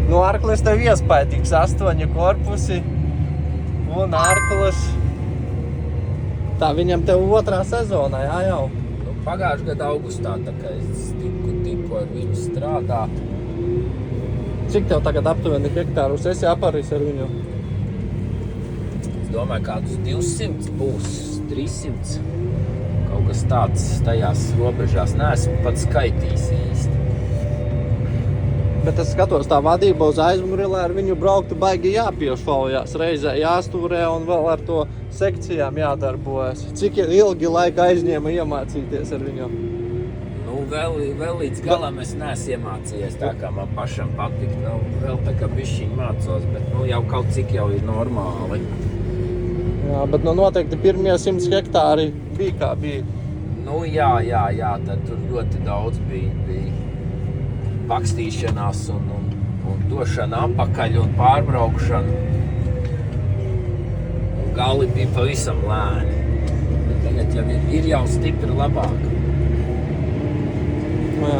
Nu, arklis tev iespējīgs, 8 korpusi un arklis. Tā viņam tev 2. sezonā, jā jau. Nu, pagājušajā gada augustā, tā kā es tikko ar viņu strādā. Cik tev tagad aptuveni hektārus esi aparis ar viņu? Es domāju, kādus 200 būs, 300. Kaut kas tāds tajās robežās. Neesmu pat skaitījis īsti. Bet es skatos, tā vadība uz aizmugurē ar viņu brauktu baigi jāpiešaujās. Reizē jāstūrē un vēl ar to sekcijām jādarbojas. Cik ilgi laika aizņēma iemācīties ar viņu? Nu, vēl līdz galam es neesmu iemācījies, tā kā man pašam patikt. Vēl tā kā bišķiņ mācos, bet nu, jau kaut cik jau ir normāli. Jā, bet nu noteikti pirmie 100 hektāri bija kā bija. Nu, jā, tad tur ļoti daudz bija pakstīšanās un došana apakaļ un pārbraukšana. Un gali bija pavisam lēni. Bet tagad jau ir jau stipri labāk. Jā.